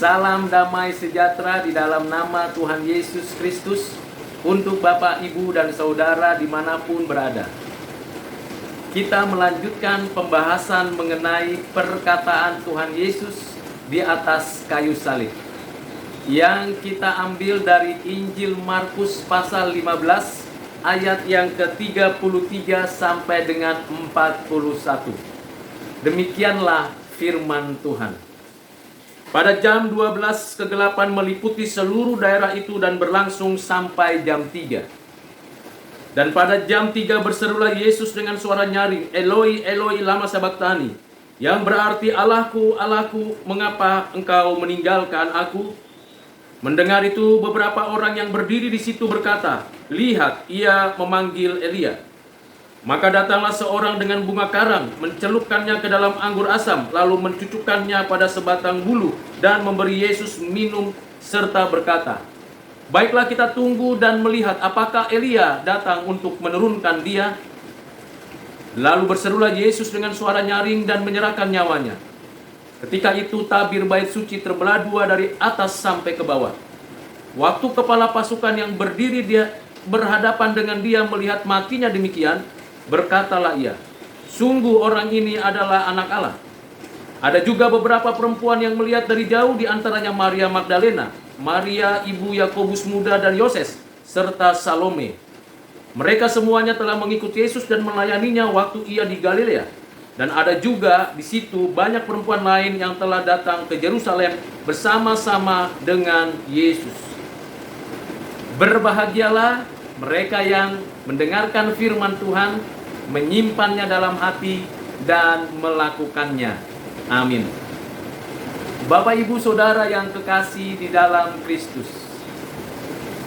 Salam damai sejahtera di dalam nama Tuhan Yesus Kristus untuk Bapak, Ibu, dan Saudara dimanapun berada. Kita melanjutkan pembahasan mengenai perkataan Tuhan Yesus di atas kayu salib, yang kita ambil dari Injil Markus pasal 15 ayat yang ke-33 sampai dengan 41. Demikianlah firman Tuhan. Pada jam 12 kegelapan meliputi seluruh daerah itu dan berlangsung sampai jam 3. Dan pada jam 3 berserulah Yesus dengan suara nyaring, Eloi, Eloi, lama sabachthani, yang berarti Allahku, Allahku, mengapa engkau meninggalkan aku? Mendengar itu beberapa orang yang berdiri di situ berkata, lihat, ia memanggil Elia. Maka datanglah seorang dengan bunga karang, mencelupkannya ke dalam anggur asam, lalu mencucukkannya pada sebatang bulu, dan memberi Yesus minum, serta berkata, baiklah kita tunggu dan melihat apakah Elia datang untuk menurunkan dia. Lalu berserulah Yesus dengan suara nyaring dan menyerahkan nyawanya. Ketika itu tabir bait suci terbelah dua dari atas sampai ke bawah. Waktu kepala pasukan yang berdiri dia berhadapan dengan dia melihat matinya demikian, berkatalah ia, sungguh orang ini adalah anak Allah. Ada juga beberapa perempuan yang melihat dari jauh, di antaranya Maria Magdalena, Maria ibu Yakobus muda dan Yoses, serta Salome. Mereka semuanya telah mengikuti Yesus dan melayaninya waktu ia di Galilea. Dan ada juga di situ banyak perempuan lain yang telah datang ke Yerusalem bersama-sama dengan Yesus. Berbahagialah mereka yang mendengarkan firman Tuhan, menyimpannya dalam hati, dan melakukannya. Amin. Bapak, Ibu, Saudara yang kekasih di dalam Kristus,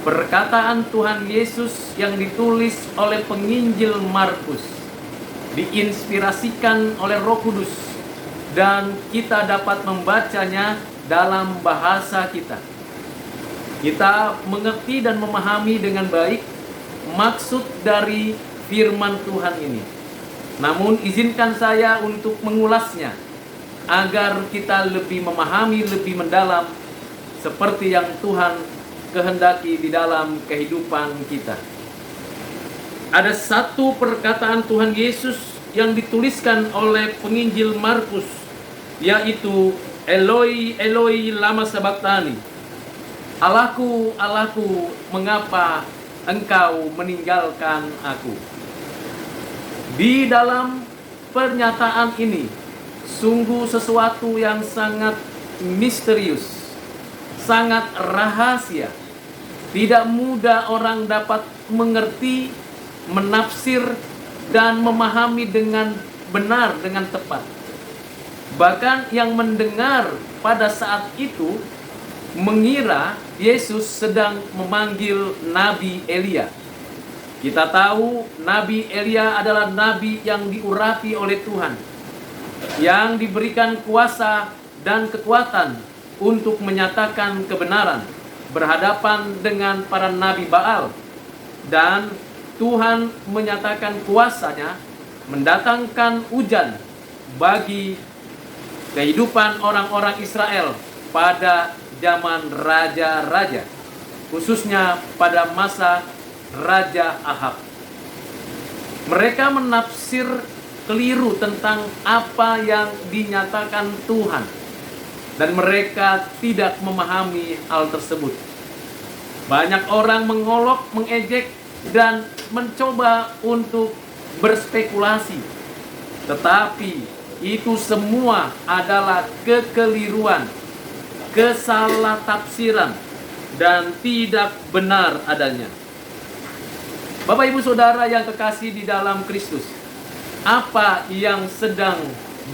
perkataan Tuhan Yesus yang ditulis oleh penginjil Markus diinspirasikan oleh Roh Kudus, dan kita dapat membacanya dalam bahasa kita. Kita mengerti dan memahami dengan baik maksud dari firman Tuhan ini. Namun izinkan saya untuk mengulasnya agar kita lebih memahami, lebih mendalam seperti yang Tuhan kehendaki di dalam kehidupan kita. Ada satu perkataan Tuhan Yesus yang dituliskan oleh penginjil Markus, yaitu Eloi, Eloi, lama sabachthani. Allahku, Allahku, mengapa engkau meninggalkan aku? Di dalam pernyataan ini sungguh sesuatu yang sangat misterius, sangat rahasia. Tidak mudah orang dapat mengerti, menafsir, dan memahami dengan benar, dengan tepat. Bahkan yang mendengar pada saat itu mengira Yesus sedang memanggil Nabi Elia. Kita tahu Nabi Elia adalah nabi yang diurapi oleh Tuhan, yang diberikan kuasa dan kekuatan untuk menyatakan kebenaran berhadapan dengan para nabi Baal. Dan Tuhan menyatakan kuasanya mendatangkan hujan bagi kehidupan orang-orang Israel pada zaman raja-raja, khususnya pada masa Raja Ahab. Mereka menafsir keliru tentang apa yang dinyatakan Tuhan, dan mereka tidak memahami hal tersebut. Banyak orang mengolok, mengejek, dan mencoba untuk berspekulasi. Tetapi itu semua adalah kekeliruan, kesalah-tafsiran, dan tidak benar adanya. Bapak, Ibu, Saudara yang kekasih di dalam Kristus, apa yang sedang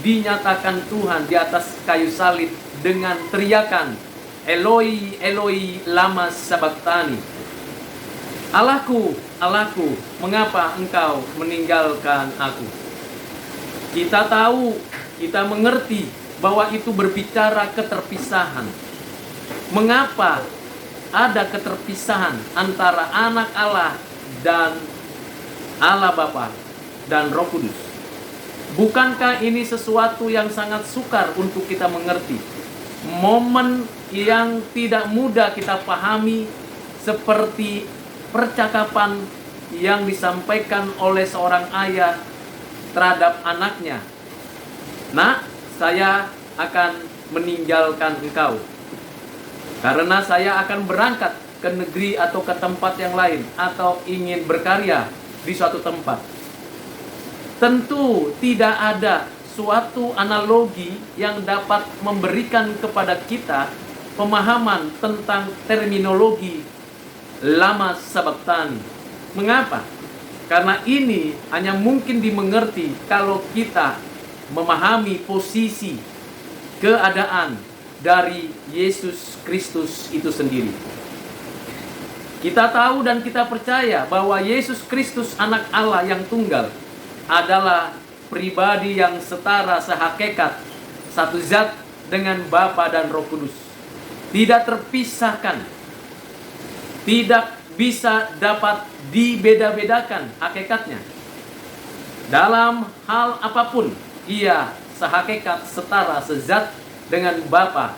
dinyatakan Tuhan di atas kayu salib dengan teriakan Eloi, Eloi, lama sabachthani? Allahku, Allahku, mengapa engkau meninggalkan aku? Kita tahu, kita mengerti bahwa itu berbicara keterpisahan. Mengapa ada keterpisahan antara anak Allah dan Allah Bapa dan Roh Kudus? Bukankah ini sesuatu yang sangat sukar untuk kita mengerti? Momen yang tidak mudah kita pahami, seperti percakapan yang disampaikan oleh seorang ayah terhadap anaknya. "Nak, saya akan meninggalkan engkau karena saya akan berangkat ke negeri atau ke tempat yang lain, atau ingin berkarya di suatu tempat." Tentu tidak ada suatu analogi yang dapat memberikan kepada kita pemahaman tentang terminologi lama sabachthani. Mengapa? Karena ini hanya mungkin dimengerti kalau kita memahami posisi keadaan dari Yesus Kristus itu sendiri. Kita tahu dan kita percaya bahwa Yesus Kristus, anak Allah yang tunggal, adalah pribadi yang setara sehakikat, satu zat dengan Bapa dan Roh Kudus. Tidak terpisahkan, tidak bisa dapat dibeda-bedakan hakikatnya. Dalam hal apapun, ia sehakikat, setara, sezat dengan Bapa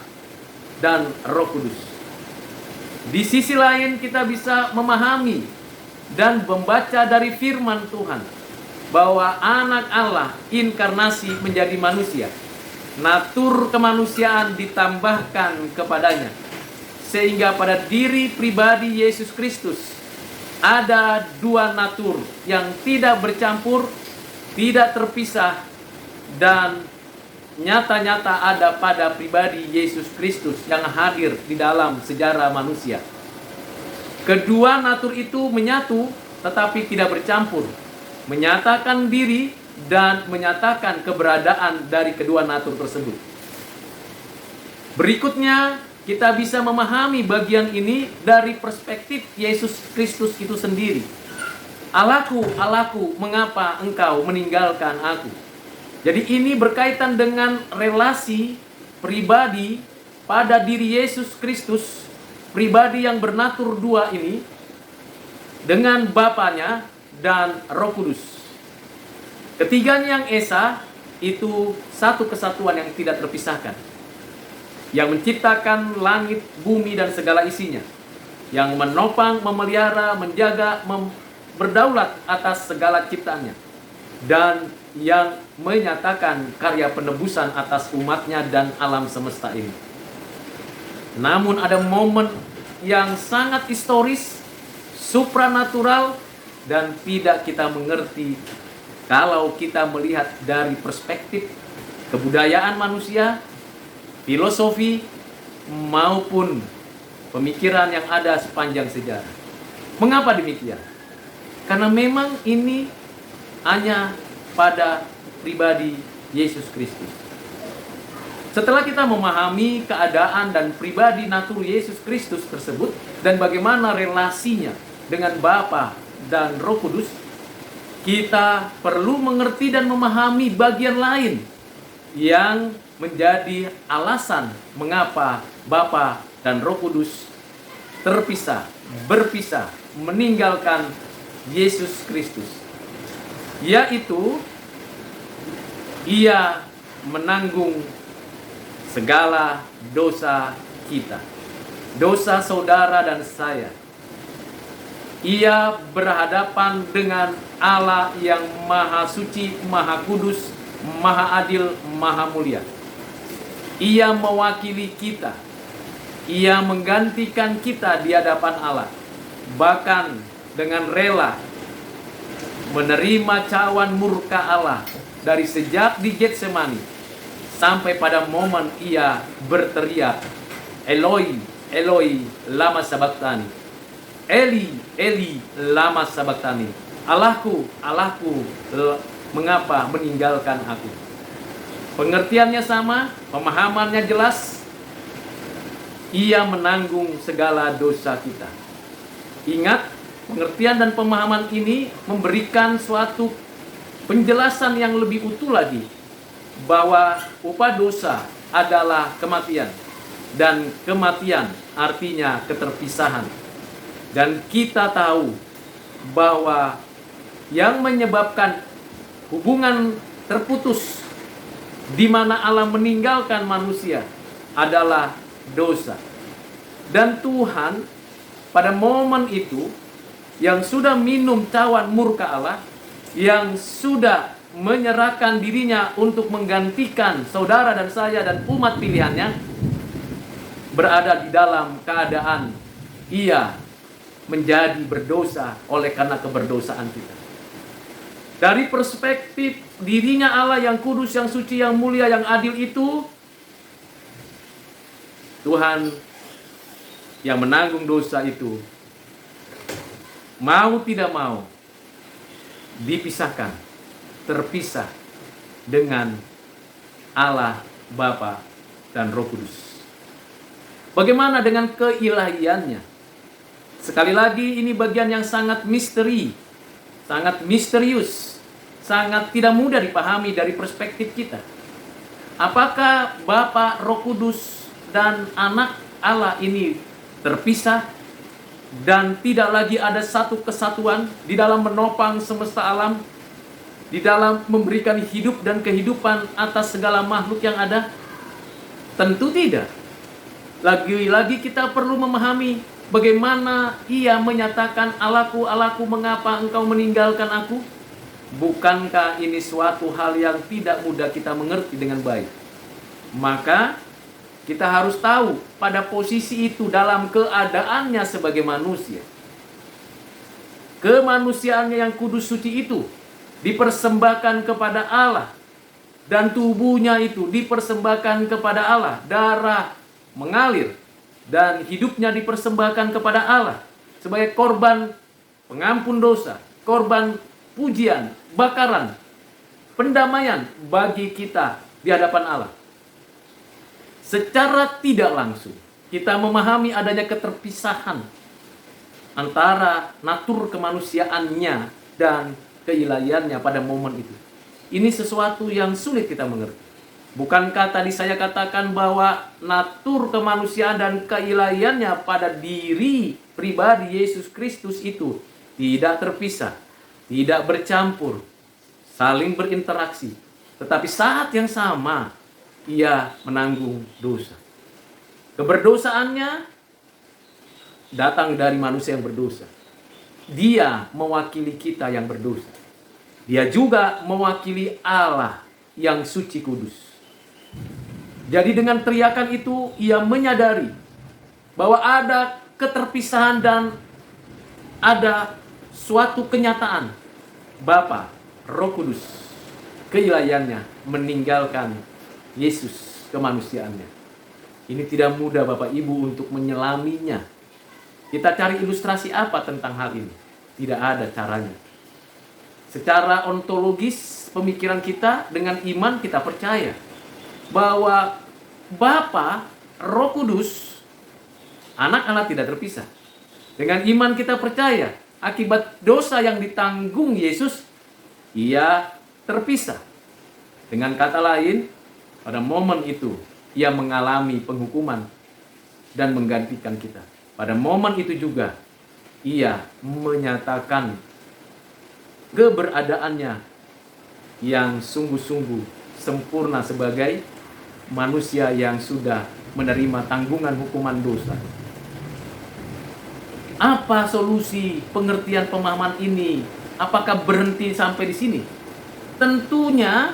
dan Roh Kudus. Di sisi lain kita bisa memahami dan membaca dari firman Tuhan bahwa anak Allah inkarnasi menjadi manusia. Natur kemanusiaan ditambahkan kepadanya, sehingga pada diri pribadi Yesus Kristus ada dua natur yang tidak bercampur, tidak terpisah, dan nyata-nyata ada pada pribadi Yesus Kristus yang hadir di dalam sejarah manusia. Kedua natur itu menyatu tetapi tidak bercampur, menyatakan diri dan menyatakan keberadaan dari kedua natur tersebut. Berikutnya, kita bisa memahami bagian ini dari perspektif Yesus Kristus itu sendiri. "Allahku, Allahku, mengapa engkau meninggalkan aku?" Jadi ini berkaitan dengan relasi pribadi pada diri Yesus Kristus, pribadi yang bernatur dua ini, dengan Bapanya dan Roh Kudus. Ketiganya yang esa itu satu kesatuan yang tidak terpisahkan, yang menciptakan langit, bumi, dan segala isinya, yang menopang, memelihara, menjaga, berdaulat atas segala ciptaannya, dan yang menyatakan karya penebusan atas umatnya dan alam semesta ini. Namun ada momen yang sangat historis, supranatural, dan tidak kita mengerti kalau kita melihat dari perspektif kebudayaan manusia, filosofi, maupun pemikiran yang ada sepanjang sejarah. Mengapa demikian? Karena memang ini hanya pada pribadi Yesus Kristus. Setelah kita memahami keadaan dan pribadi natur Yesus Kristus tersebut dan bagaimana relasinya dengan Bapa dan Roh Kudus, kita perlu mengerti dan memahami bagian lain yang menjadi alasan mengapa Bapa dan Roh Kudus berpisah, meninggalkan Yesus Kristus, yaitu ia menanggung segala dosa kita, dosa saudara dan saya. Ia berhadapan dengan Allah yang Maha Suci, Maha Kudus, Maha Adil, Maha Mulia. Ia mewakili kita. Ia menggantikan kita di hadapan Allah, bahkan dengan rela menerima cawan murka Allah dari sejak di Getsemani sampai pada momen ia berteriak, "Eloi, Eloi, lama sabachthani." "Eli, Eli, lama sabachthani." "Allahku, Allahku, mengapa meninggalkan aku?" Pengertiannya sama, pemahamannya jelas. Ia menanggung segala dosa kita. Ingat, pengertian dan pemahaman ini memberikan suatu penjelasan yang lebih utuh lagi, bahwa upah dosa adalah kematian, dan kematian artinya keterpisahan. Dan kita tahu bahwa yang menyebabkan hubungan terputus di mana Allah meninggalkan manusia adalah dosa. Dan Tuhan pada momen itu yang sudah minum cawan murka Allah, yang sudah menyerahkan dirinya untuk menggantikan saudara dan saya dan umat pilihannya, berada di dalam keadaan ia menjadi berdosa oleh karena keberdosaan kita. Dari perspektif dirinya Allah yang kudus, yang suci, yang mulia, yang adil itu, Tuhan yang menanggung dosa itu mau tidak mau dipisahkan, terpisah dengan Allah Bapa dan Roh Kudus. Bagaimana dengan keilahiannya? Sekali lagi ini bagian yang sangat misteri, sangat misterius, sangat tidak mudah dipahami dari perspektif kita. Apakah Bapa, Roh Kudus, dan Anak Allah ini terpisah dan tidak lagi ada satu kesatuan di dalam menopang semesta alam, di dalam memberikan hidup dan kehidupan atas segala makhluk yang ada? Tentu tidak. Lagi-lagi kita perlu memahami bagaimana ia menyatakan, Allahku, Allahku, mengapa engkau meninggalkan aku? Bukankah ini suatu hal yang tidak mudah kita mengerti dengan baik? Maka kita harus tahu pada posisi itu dalam keadaannya sebagai manusia. Kemanusiaannya yang kudus suci itu dipersembahkan kepada Allah. Dan tubuhnya itu dipersembahkan kepada Allah. Darah mengalir dan hidupnya dipersembahkan kepada Allah sebagai korban pengampun dosa, korban pujian, bakaran, pendamaian bagi kita di hadapan Allah. Secara tidak langsung kita memahami adanya keterpisahan antara natur kemanusiaannya dan keilahiannya pada momen itu. Ini sesuatu yang sulit kita mengerti. Bukankah tadi saya katakan bahwa natur kemanusiaan dan keilahiannya pada diri pribadi Yesus Kristus itu tidak terpisah, tidak bercampur, saling berinteraksi. Tetapi saat yang sama ia menanggung dosa. Keberdosaannya datang dari manusia yang berdosa. Dia mewakili kita yang berdosa. Dia juga mewakili Allah yang suci kudus. Jadi dengan teriakan itu ia menyadari bahwa ada keterpisahan dan ada suatu kenyataan Bapa, Roh Kudus, keilahiannya meninggalkan Yesus kemanusiaannya. Ini tidak mudah Bapak Ibu untuk menyelaminya. Kita cari ilustrasi apa tentang hal ini? Tidak ada caranya. Secara ontologis pemikiran kita dengan iman kita percaya bahwa Bapa, Roh Kudus, Anak Allah tidak terpisah. Dengan iman kita percaya akibat dosa yang ditanggung Yesus, ia terpisah. Dengan kata lain, pada momen itu ia mengalami penghukuman dan menggantikan kita. Pada momen itu juga ia menyatakan keberadaannya yang sungguh-sungguh sempurna sebagai manusia yang sudah menerima tanggungan hukuman dosa. Apa solusi pengertian pemahaman ini? Apakah berhenti sampai di sini? Tentunya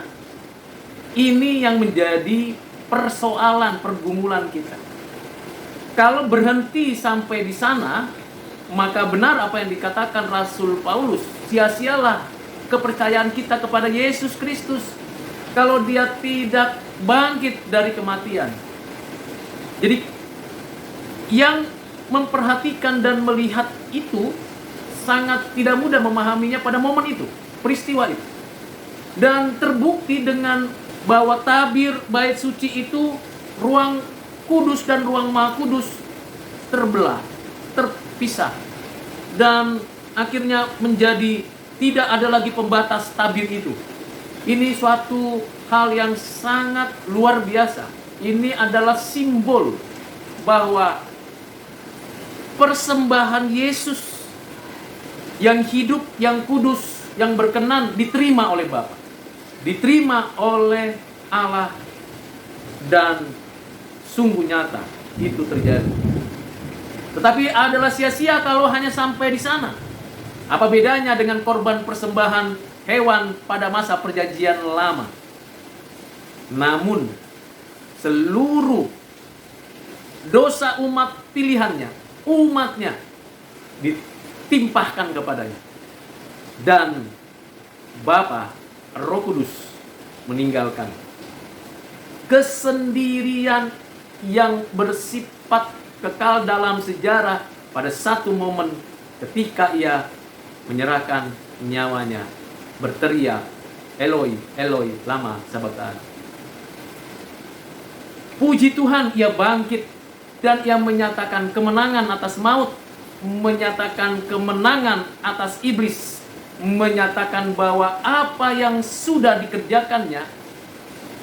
ini yang menjadi persoalan, pergumulan kita. Kalau berhenti sampai di sana, maka benar apa yang dikatakan Rasul Paulus, sia-sialah kepercayaan kita kepada Yesus Kristus kalau dia tidak bangkit dari kematian. Jadi yang memperhatikan dan melihat itu sangat tidak mudah memahaminya pada momen itu, peristiwa itu. Dan terbukti dengan bahwa tabir bait suci itu, ruang kudus dan ruang maha kudus terbelah, terpisah. Dan akhirnya menjadi tidak ada lagi pembatas tabir itu. Ini suatu hal yang sangat luar biasa. Ini adalah simbol bahwa persembahan Yesus yang hidup, yang kudus, yang berkenan diterima oleh Bapa, diterima oleh Allah, dan sungguh nyata itu terjadi. Tetapi adalah sia-sia kalau hanya sampai di sana. Apa bedanya dengan korban persembahan hewan pada masa perjanjian lama? Namun seluruh dosa umat pilihannya, umatnya, ditimpahkan kepadanya. Dan Bapa, Roh Kudus meninggalkan. Kesendirian yang bersifat kekal dalam sejarah pada satu momen ketika ia menyerahkan nyawanya, berteriak, Eloi, Eloi, lama sabachthani. Puji Tuhan, ia bangkit dan ia menyatakan kemenangan atas maut, menyatakan kemenangan atas iblis, menyatakan bahwa apa yang sudah dikerjakannya,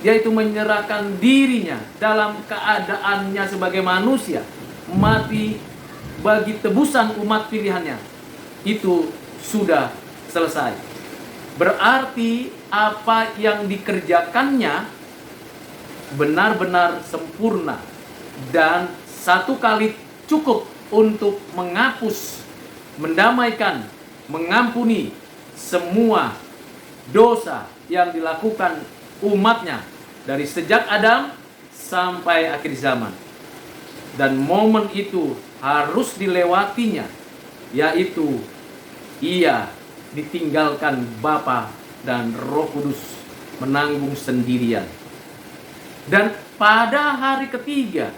yaitu menyerahkan dirinya dalam keadaannya sebagai manusia, mati bagi tebusan umat pilihannya, itu sudah selesai. Berarti apa yang dikerjakannya benar-benar sempurna dan satu kali cukup untuk menghapus, mendamaikan, mengampuni semua dosa yang dilakukan umatnya dari sejak Adam sampai akhir zaman. Dan momen itu harus dilewatinya, yaitu ia ditinggalkan Bapa dan Roh Kudus menanggung sendirian. Dan pada hari ketiga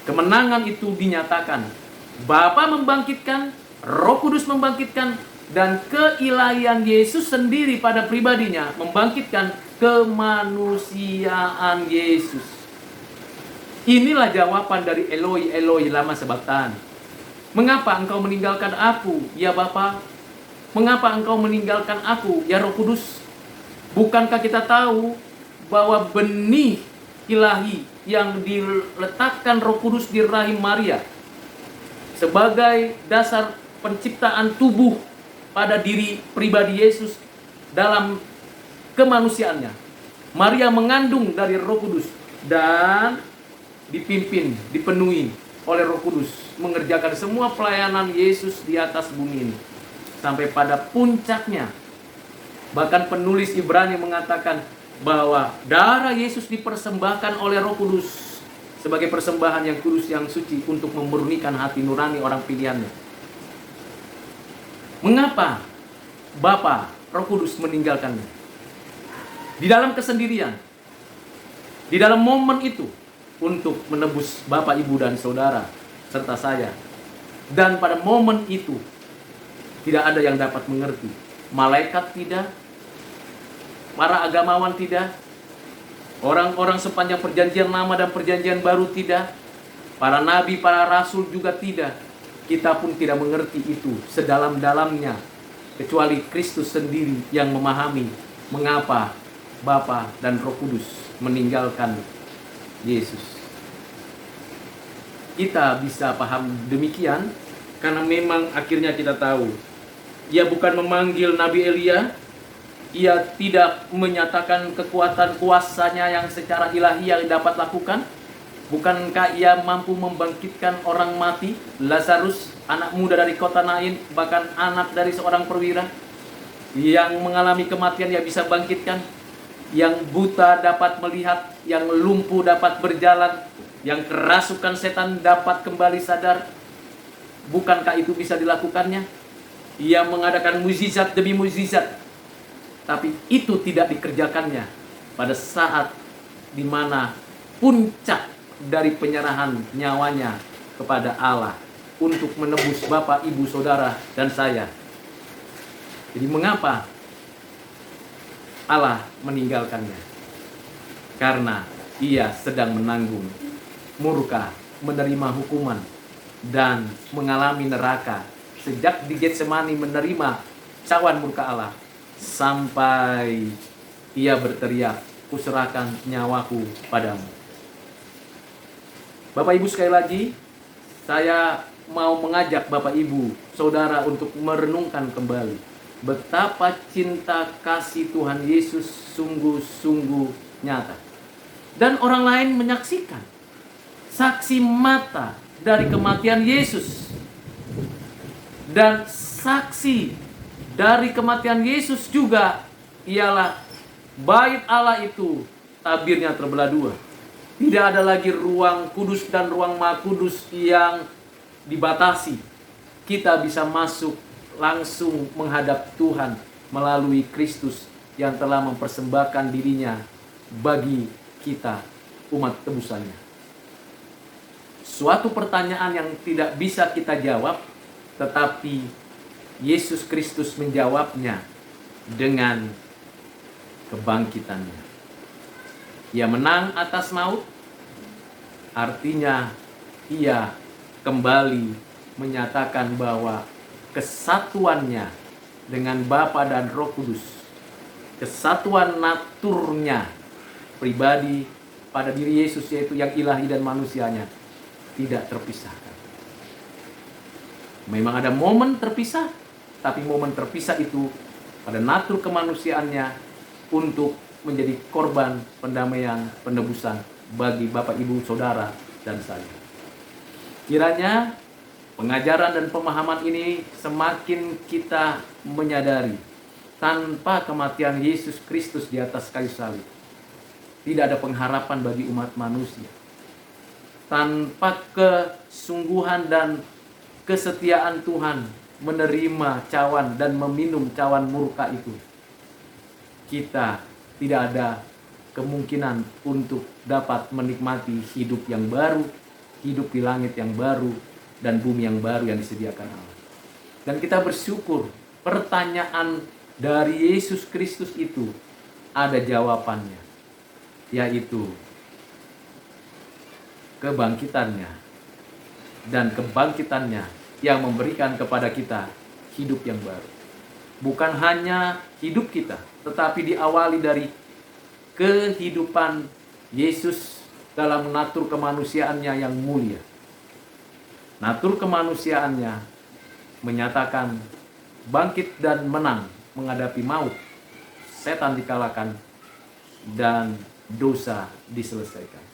kemenangan itu dinyatakan. Bapa membangkitkan, Roh Kudus membangkitkan, dan keilahian Yesus sendiri pada pribadinya membangkitkan kemanusiaan Yesus. Inilah jawaban dari Eloi, Eloi, lama sabachthani. Mengapa engkau meninggalkan aku, ya Bapa? Mengapa engkau meninggalkan aku, ya Roh Kudus? Bukankah kita tahu bahwa benih ilahi yang diletakkan Roh Kudus di rahim Maria sebagai dasar penciptaan tubuh pada diri pribadi Yesus dalam kemanusiaannya, Maria mengandung dari Roh Kudus dan dipimpin, dipenuhi oleh Roh Kudus, mengerjakan semua pelayanan Yesus di atas bumi ini sampai pada puncaknya. Bahkan penulis Ibrani mengatakan bahwa darah Yesus dipersembahkan oleh Roh Kudus sebagai persembahan yang kudus, yang suci, untuk memurnikan hati nurani orang pilihannya. Mengapa Bapa, Roh Kudus meninggalkannya? Di dalam kesendirian, di dalam momen itu, untuk menebus Bapak, Ibu, dan Saudara, serta saya. Dan pada momen itu, tidak ada yang dapat mengerti. Malaikat tidak, para agamawan tidak, orang-orang sepanjang perjanjian lama dan perjanjian baru tidak, para nabi, para rasul juga tidak. Kita pun tidak mengerti itu sedalam-dalamnya, kecuali Kristus sendiri yang memahami mengapa Bapa dan Roh Kudus meninggalkan Yesus. Kita bisa paham demikian karena memang akhirnya kita tahu ia bukan memanggil Nabi Elia, ia tidak menyatakan kekuatan kuasanya yang secara ilahi yang dapat lakukan. Bukankah ia mampu membangkitkan orang mati, Lazarus, anak muda dari kota Nain, bahkan anak dari seorang perwira yang mengalami kematian ia bisa bangkitkan, yang buta dapat melihat, yang lumpuh dapat berjalan, yang kerasukan setan dapat kembali sadar. Bukankah itu bisa dilakukannya? Ia mengadakan mukjizat demi mukjizat, tapi itu tidak dikerjakannya pada saat di mana puncak dari penyerahan nyawanya kepada Allah untuk menebus Bapak, Ibu, Saudara, dan saya. Jadi mengapa Allah meninggalkannya? Karena ia sedang menanggung murka, menerima hukuman, dan mengalami neraka. Sejak di Getsemani menerima cawan murka Allah, sampai ia berteriak, "Kuserahkan nyawaku padamu." Bapak Ibu, sekali lagi saya mau mengajak Bapak Ibu Saudara untuk merenungkan kembali betapa cinta kasih Tuhan Yesus sungguh-sungguh nyata. Dan orang lain menyaksikan saksi mata dari kematian Yesus. Dan saksi dari kematian Yesus juga ialah bait Allah itu tabirnya terbelah dua. Tidak ada lagi ruang kudus dan ruang maha kudus yang dibatasi. Kita bisa masuk langsung menghadap Tuhan melalui Kristus yang telah mempersembahkan dirinya bagi kita umat tebusannya. Suatu pertanyaan yang tidak bisa kita jawab, tetapi Yesus Kristus menjawabnya dengan kebangkitannya. Ia menang atas maut, artinya ia kembali menyatakan bahwa kesatuannya dengan Bapa dan Roh Kudus, kesatuan naturnya pribadi pada diri Yesus, yaitu yang ilahi dan manusianya, tidak terpisahkan. Memang ada momen terpisah, tapi momen terpisah itu pada natur kemanusiaannya untuk menjadi korban pendamaian, penebusan bagi Bapak, Ibu, Saudara, dan saya. Kiranya pengajaran dan pemahaman ini semakin kita menyadari tanpa kematian Yesus Kristus di atas kayu salib, tidak ada pengharapan bagi umat manusia. Tanpa kesungguhan dan kesetiaan Tuhan menerima cawan dan meminum cawan murka itu, kita tidak ada kemungkinan untuk dapat menikmati hidup yang baru, hidup di langit yang baru, dan bumi yang baru yang disediakan Allah. Dan kita bersyukur pertanyaan dari Yesus Kristus itu ada jawabannya, yaitu kebangkitannya. Dan kebangkitannya yang memberikan kepada kita hidup yang baru. Bukan hanya hidup kita, tetapi diawali dari kehidupan Yesus dalam natur kemanusiaannya yang mulia. Natur kemanusiaannya menyatakan bangkit dan menang menghadapi maut, setan dikalahkan, dan dosa diselesaikan.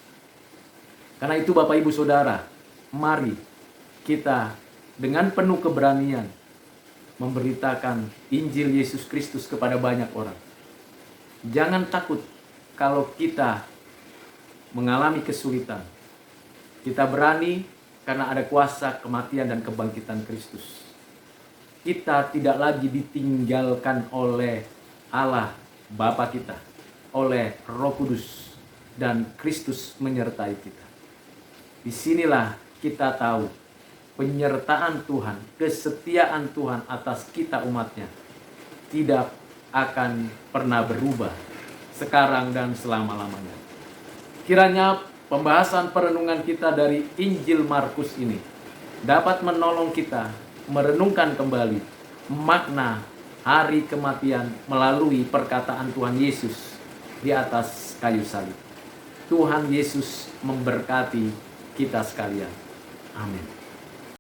Karena itu Bapak, Ibu, Saudara, mari kita dengan penuh keberanian memberitakan Injil Yesus Kristus kepada banyak orang. Jangan takut kalau kita mengalami kesulitan. Kita berani karena ada kuasa kematian dan kebangkitan Kristus. Kita tidak lagi ditinggalkan oleh Allah Bapa kita, oleh Roh Kudus, dan Kristus menyertai kita. Disinilah kita tahu penyertaan Tuhan, kesetiaan Tuhan atas kita umatnya tidak akan pernah berubah sekarang dan selama-lamanya. Kiranya pembahasan perenungan kita dari Injil Markus ini dapat menolong kita merenungkan kembali makna hari kematian melalui perkataan Tuhan Yesus di atas kayu salib. Tuhan Yesus memberkati kita sekalian. Amin.